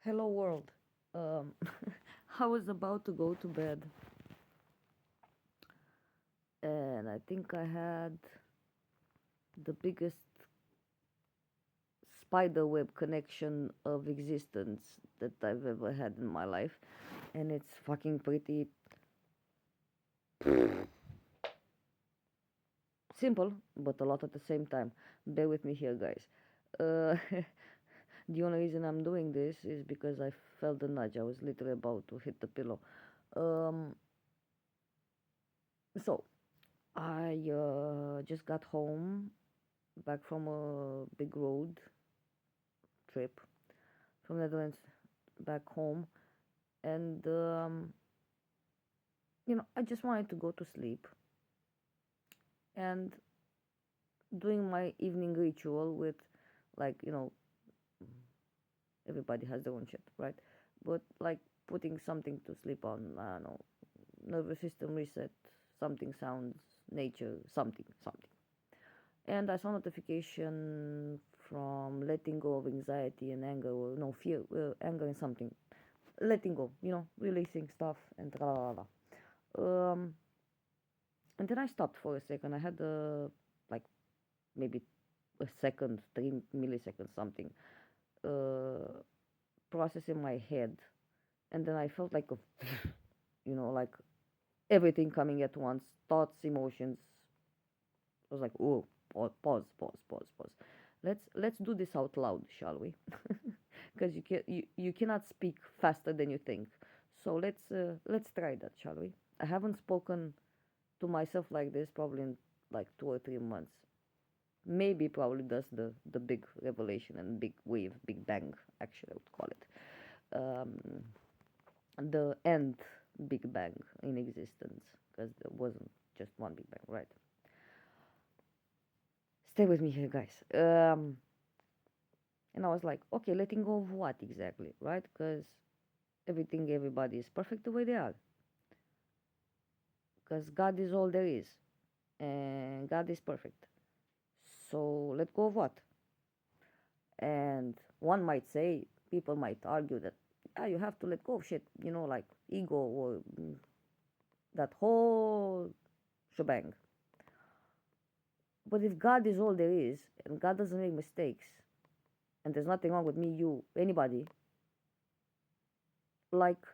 Hello world. Um, I was about to go to bed, and I think I had the biggest spider web connection of existence that I've ever had in my life, and it's fucking pretty simple, but a lot at the same time. Bear with me here, guys. Uh, the only reason I'm doing this is because I felt the nudge. I was literally about to hit the pillow. Um, so I just got home back from a big road trip from Netherlands back home, and I just wanted to go to sleep and doing my evening ritual with, like, everybody has their own shit, right? But like putting something to sleep on, I don't know, nervous system reset, something sounds, nature, something. And I saw notification from letting go of anxiety and anger, or no fear, anger and something, letting go, releasing stuff and la la la. And then I stopped for a second. I had like maybe a second, 3 milliseconds, something, uh, process in my head, and then I felt like a, like everything coming at once, thoughts, emotions. I was like, oh, pause. Let's do this out loud, shall we? Because you cannot speak faster than you think. So let's try that, shall we? I haven't spoken to myself like this probably in like 2 or 3 months. Maybe probably that's the big revelation and big wave, big bang, actually I would call it. The end big bang in existence, because there wasn't just one big bang, right? Stay with me here, guys. And I was like, okay, letting go of what exactly, right? Because everybody is perfect the way they are. Because God is all there is, and God is perfect. So let go of what? And one might say, people might argue that, yeah, you have to let go of shit, like ego or that whole shebang. But if God is all there is, and God doesn't make mistakes, and there's nothing wrong with me, you, anybody, like,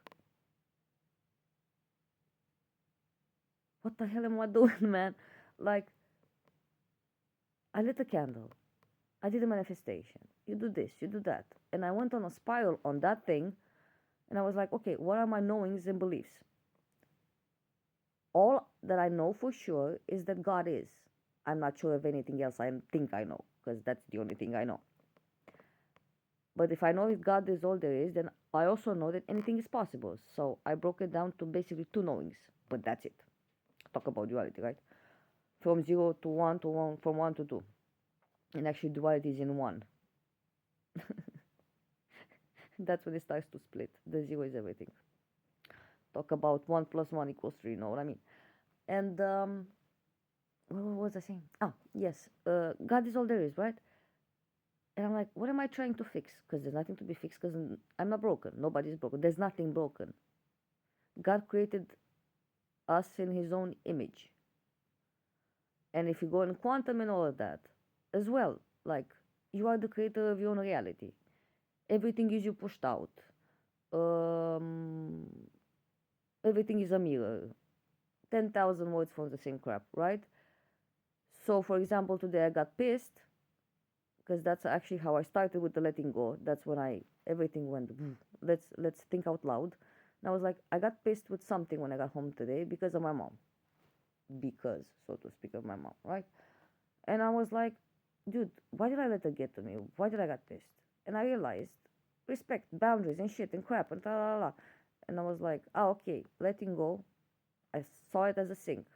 what the hell am I doing, man? Like, I lit a candle, I did a manifestation, you do this, you do that. And I went on a spiral on that thing, and I was like, okay, what are my knowings and beliefs? All that I know for sure is that God is. I'm not sure of anything else I think I know, because that's the only thing I know. But if I know if God is all there is, then I also know that anything is possible. So I broke it down to basically two knowings, but that's it. Talk about duality, right? From zero to one, from one to two. And actually, duality is in one. That's when it starts to split. The zero is everything. Talk about one plus one equals three, you know what I mean? And what was I saying? Ah, yes. God is all there is, right? And I'm like, what am I trying to fix? Because there's nothing to be fixed, because I'm not broken. Nobody's broken. There's nothing broken. God created us in his own image. And if you go in quantum and all of that as well, like, you are the creator of your own reality. Everything is you pushed out. Um, Everything is a mirror. 10,000 words from the same crap, right? So, for example, today I got pissed because that's actually how I started with the letting go. That's when everything went. Let's think out loud. And I was like, I got pissed with something when I got home today because of my mom, because, so to speak, of my mom, right? And I was like, dude, why did I let her get to me? Why did I get pissed? And I realized respect, boundaries, and shit, and crap, and la la la. And I was like, oh, okay, letting go. I saw it as a sink.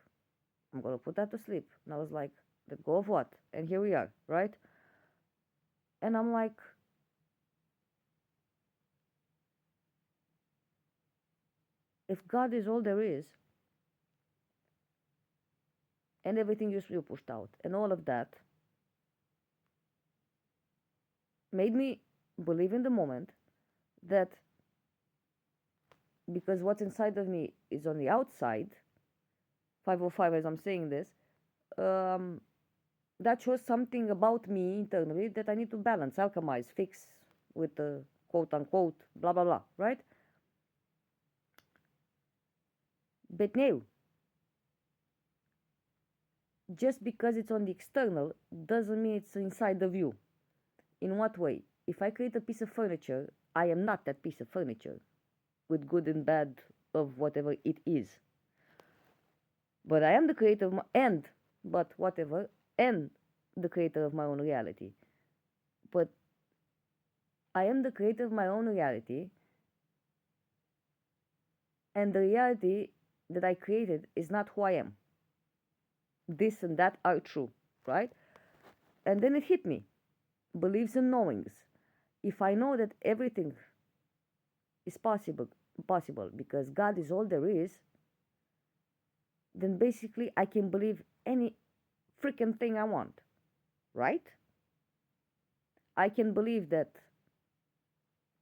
I'm gonna put that to sleep. And I was like, let go of what? And here we are, right? And I'm like, if God is all there is, and everything you pushed out, and all of that made me believe in the moment that because what's inside of me is on the outside, 505 as I'm saying this, um, that shows something about me internally that I need to balance, alchemize, fix with the quote unquote blah blah blah, right? But no, just because it's on the external doesn't mean it's inside of you. In what way? If I create a piece of furniture, I am not that piece of furniture with good and bad of whatever it is. But I am the creator of and the creator of my own reality. But I am the creator of my own reality, and the reality that I created is not who I am. This and that are true, right? And then it hit me. Beliefs and knowings. If I know that everything is possible because God is all there is, then basically I can believe any freaking thing I want, right? I can believe that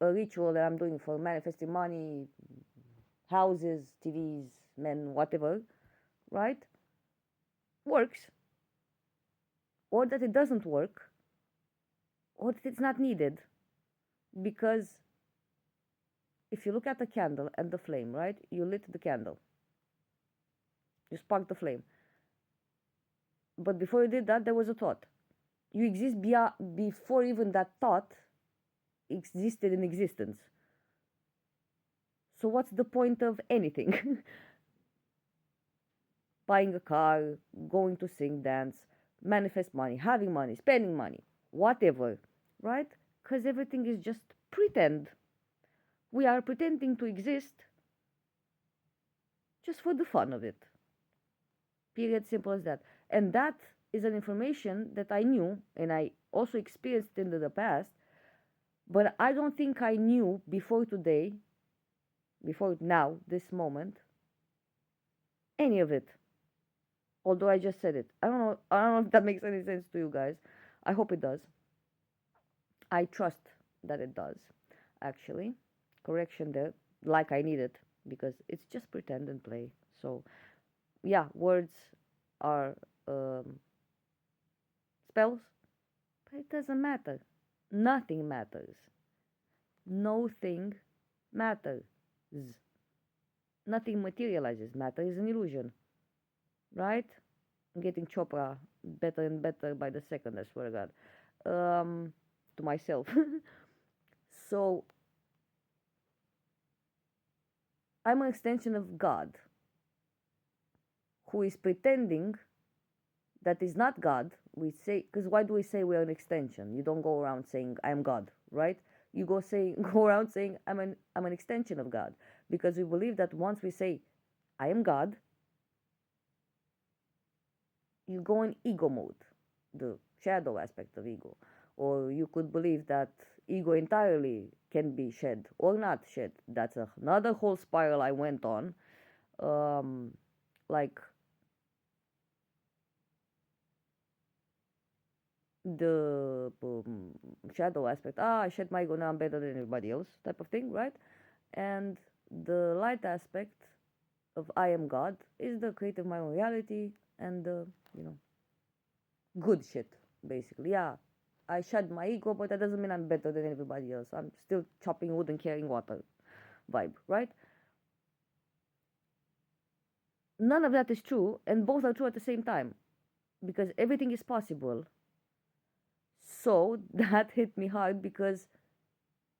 a ritual that I'm doing for manifesting money, houses, TVs, men, whatever, right, works, or that it doesn't work, or that it's not needed. Because if you look at the candle and the flame, right, you lit the candle, you sparked the flame. But before you did that, there was a thought. You exist before even that thought existed in existence. So what's the point of anything? Buying a car, going to sing, dance, manifest money, having money, spending money, whatever, right? Because everything is just pretend. We are pretending to exist just for the fun of it. Period, simple as that. And that is an information that I knew and I also experienced in the past, but I don't think I knew before today, before now, this moment, any of it. Although I just said it. I don't know if that makes any sense to you guys. I hope it does. I trust that it does, actually. Correction there, like I need it, because it's just pretend and play. So, yeah, words are spells, but it doesn't matter. Nothing matters. No thing matters. Nothing materializes. Matter is an illusion, right? I'm getting Chopra better and better by the second, I swear to God. To myself. So, I'm an extension of God who is pretending that is not God. We say, because why do we say we are an extension? You don't go around saying I am God, right? You go around saying I'm an extension of God, because we believe that once we say I am God, you go in ego mode, the shadow aspect of ego. Or you could believe that ego entirely can be shed or not shed. That's another whole spiral I went on. Like the shadow aspect. I shed my ego, now I'm better than everybody else, type of thing, right? And the light aspect of I am God is the creator of my own reality and the, good shit, basically. Yeah, I shed my ego, but that doesn't mean I'm better than everybody else. I'm still chopping wood and carrying water vibe, right? None of that is true, and both are true at the same time, because everything is possible. So that hit me hard, because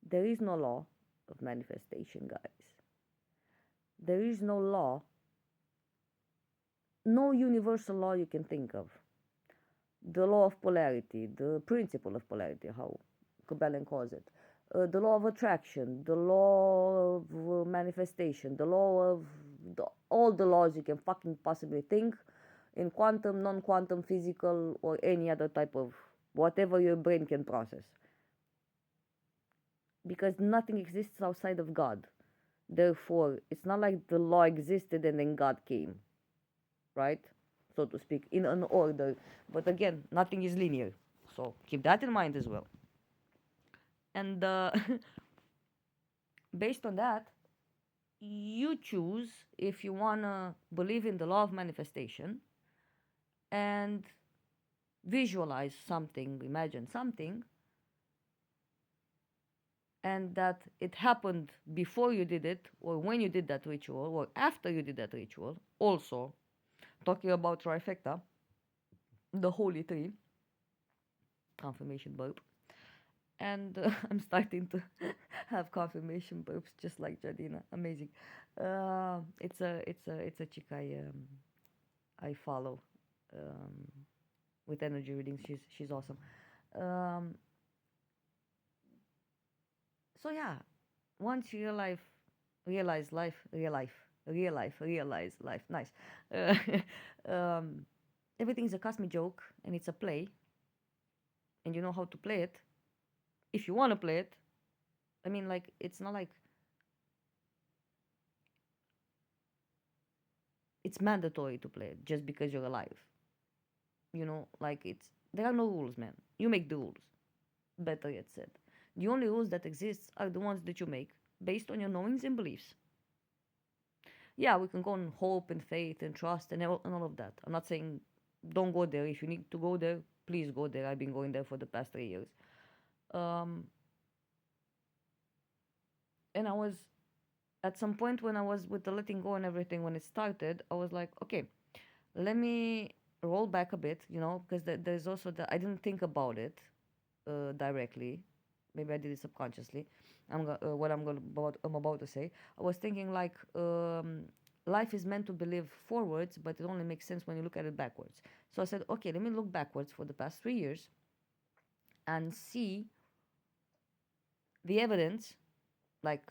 there is no law of manifestation, guys. There is no law, no universal law you can think of. The law of polarity, the principle of polarity, how Kabbalah calls it, the law of attraction, the law of manifestation, the law of all the laws you can fucking possibly think in quantum, non-quantum, physical, or any other type of whatever your brain can process. Because nothing exists outside of God. Therefore, it's not like the law existed and then God came, right? So to speak, in an order. But again, nothing is linear. So keep that in mind as well. And based on that, you choose if you want to believe in the law of manifestation and visualize something, imagine something, and that it happened before you did it, or when you did that ritual, or after you did that ritual. Also, talking about trifecta, the holy three, confirmation burp. And I'm starting to have confirmation burps just like Jadina. Amazing. It's a chick I follow with energy readings. She's awesome. Um, so yeah, once you realize life, realize life. Nice. Uh, um, everything's a cosmic joke and it's a play, and you know how to play it. If you want to play it, I mean, like, it's not like it's mandatory to play it just because you're alive. You know, like, there are no rules, man. You make the rules. Better yet said. The only rules that exist are the ones that you make based on your knowings and beliefs. Yeah, we can go on hope and faith and trust and all of that. I'm not saying don't go there. If you need to go there, please go there. I've been going there for the past 3 years. Um, and I was, at some point when I was with the letting go and everything, when it started, I was like, okay, let me roll back a bit, because there's also that I didn't think about it directly. Maybe I did it subconsciously. What I'm about to say. I was thinking like life is meant to be lived forwards, but it only makes sense when you look at it backwards. So I said, okay, let me look backwards for the past 3 years and see the evidence, like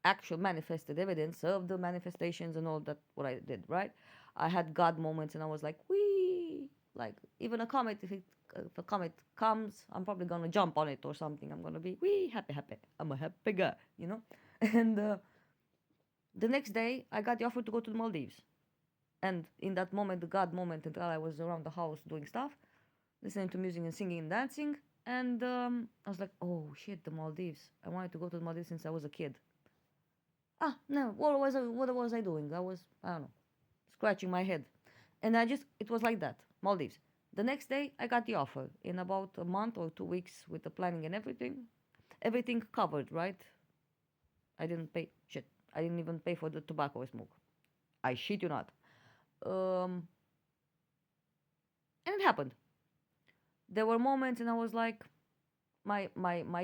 actual manifested evidence of the manifestations and all that what I did, right? I had God moments and I was like, wee, like even a comet, if a comet comes, I'm probably gonna jump on it or something. I'm gonna be wee happy, happy. I'm a happy guy. And the next day, I got the offer to go to the Maldives. And in that moment, the God moment, until I was around the house doing stuff, listening to music and singing and dancing, and I was like, oh shit, the Maldives. I wanted to go to the Maldives since I was a kid. No, what was I doing? I don't know, scratching my head. And it was like that, Maldives. The next day, I got the offer. In about a month or 2 weeks with the planning and everything covered, right? I didn't pay shit. I didn't even pay for the tobacco I smoke. I shit you not. Um, and it happened. There were moments, and I was like, my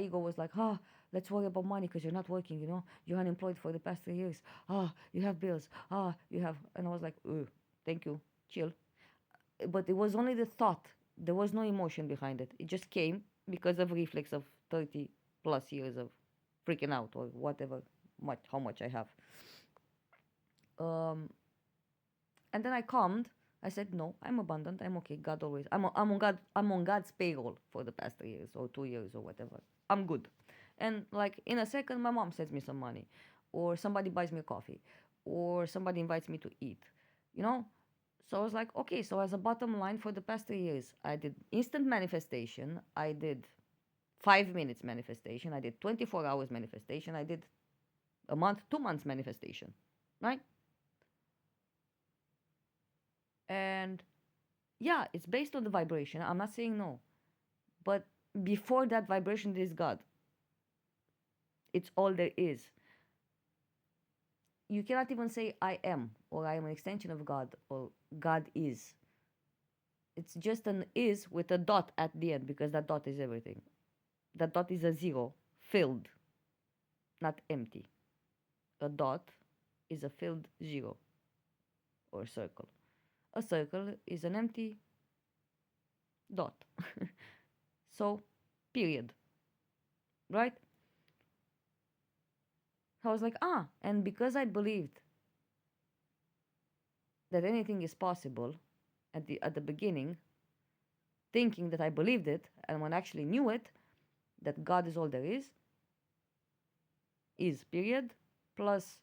ego was like, let's worry about money because you're not working, you're unemployed for the past 3 years. You have bills. You have, and I was like, thank you, chill. But it was only the thought. There was no emotion behind it. It just came because of reflex of 30 plus years of freaking out or whatever, how much I have. Um, and then I calmed. I said, no, I'm abundant. I'm okay. God always. I'm on God. I'm on God's payroll for the past 3 years or 2 years or whatever. I'm good. And like in a second, my mom sends me some money, or somebody buys me a coffee, or somebody invites me to eat. You know. So I was like, okay. So as a bottom line, for the past 3 years, I did instant manifestation. I did 5 minutes manifestation. I did 24 hours manifestation. I did a month, 2 months manifestation, right? And yeah, it's based on the vibration. I'm not saying no. But before that vibration, there is God. It's all there is. You cannot even say I am, or I am an extension of God, or God is. It's just an is with a dot at the end, because that dot is everything. That dot is a zero, filled, not empty. A dot is a filled zero or circle. A circle is an empty dot. So, period. Right? I was like, and because I believed that anything is possible at the beginning, thinking that I believed it, and when I actually knew it, that God is all there is period, plus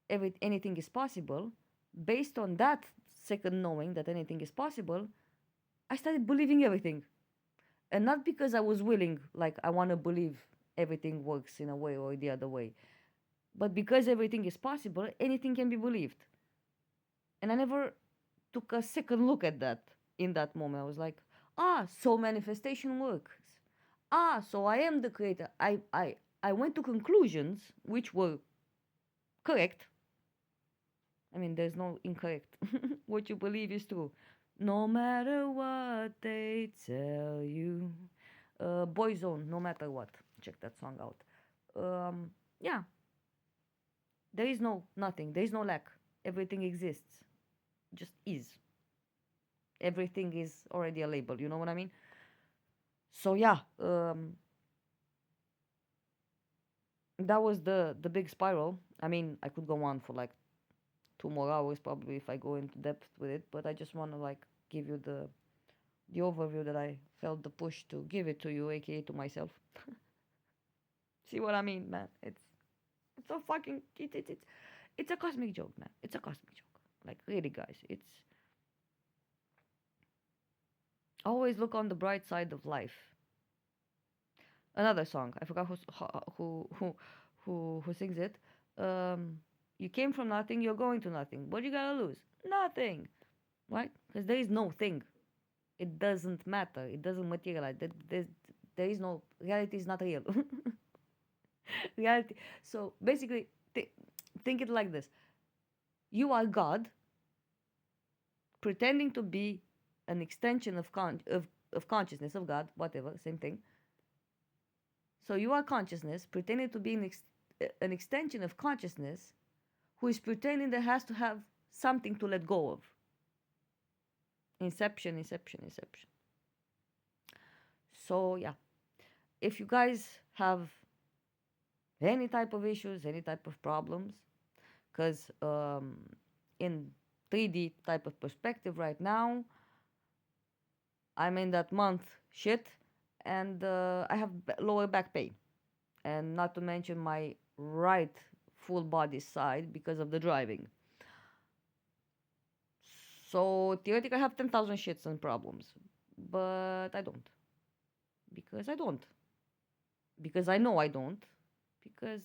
anything is possible, based on that second knowing that anything is possible, I started believing everything. And not because I was willing, like I want to believe everything works in a way or the other way. But because everything is possible, anything can be believed. And I never took a second look at that in that moment. I was like, so manifestation works. So I am the creator. I went to conclusions which were correct. I mean, there's no incorrect. What you believe is true. No matter what they tell you. Boyzone, no matter what. Check that song out. Yeah, there is no nothing. There is no lack. Everything exists. Just is. Everything is already a label. You know what I mean? So yeah, that was the big spiral. I mean, I could go on for like 2 more hours probably if I go into depth with it, but I just want to like give you the overview that I felt the push to give it to you, aka to myself. See what I mean, man? It's so fucking it's a cosmic joke, man. It's a cosmic joke. Like really, guys, it's always look on the bright side of life. Another song, I forgot who sings it. You came from nothing, you're going to nothing. What you gotta lose? Nothing, right? Because there is no thing. It doesn't matter. It doesn't materialize. There is no reality. Is not real. Reality. So basically, think it like this: you are God, pretending to be an extension of consciousness of God, whatever, same thing. So you are consciousness, pretending to be an extension of consciousness, who is pretending that has to have something to let go of. Inception, inception, inception. So yeah, if you guys have any type of issues, any type of problems, because in 3D type of perspective right now, I'm in that month shit, and I have lower back pain, and not to mention my right full body side because of the driving. So theoretically, I have 10,000 shits and problems, but I don't, because I don't, because I know I don't, because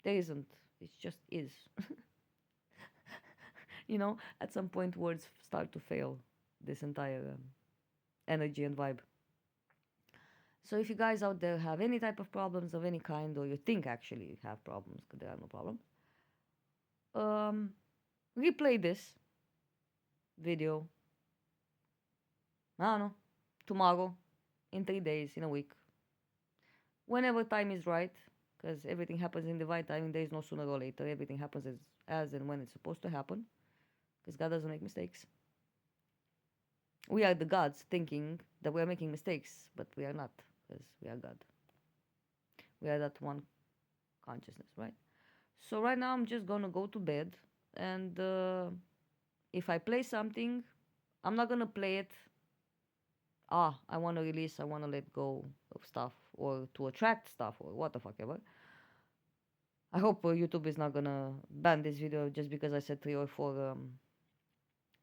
there isn't. It just is. You know, at some point, words start to fail this entire energy and vibe. So if you guys out there have any type of problems of any kind, or you think actually you have problems, because there are no problems, replay this video, I don't know, tomorrow, in 3 days, in a week, whenever time is right, because everything happens in divine timing. There is no sooner or later. Everything happens as and when it's supposed to happen, because God doesn't make mistakes. We are the gods thinking that we are making mistakes, but we are not, because we are God. We are that one consciousness, right? So right now I'm just gonna go to bed, and if I play something, I'm not gonna play it. I want to release, I want to let go of stuff, or to attract stuff, or what the fuck ever. I hope YouTube is not gonna ban this video just because I said 3 or 4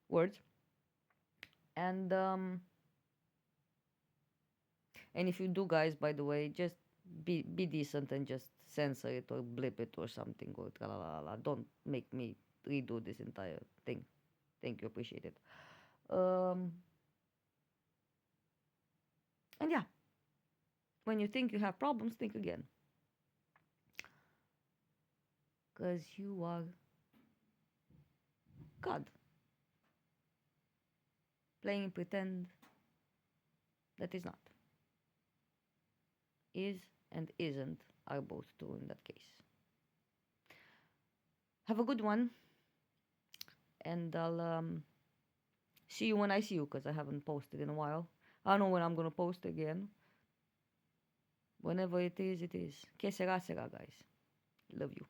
words. And if you do, guys, by the way, just be decent and just censor it or blip it or something, or tra-la-la-la. Don't make me redo this entire thing. Thank you, appreciate it. And yeah, when you think you have problems, think again, because you are God. Playing pretend that is not. Is and isn't are both true in that case. Have a good one, and I'll see you when I see you, because I haven't posted in a while. I don't know when I'm gonna post again. Whenever it is, it is. Que sera, sera, guys. Love you.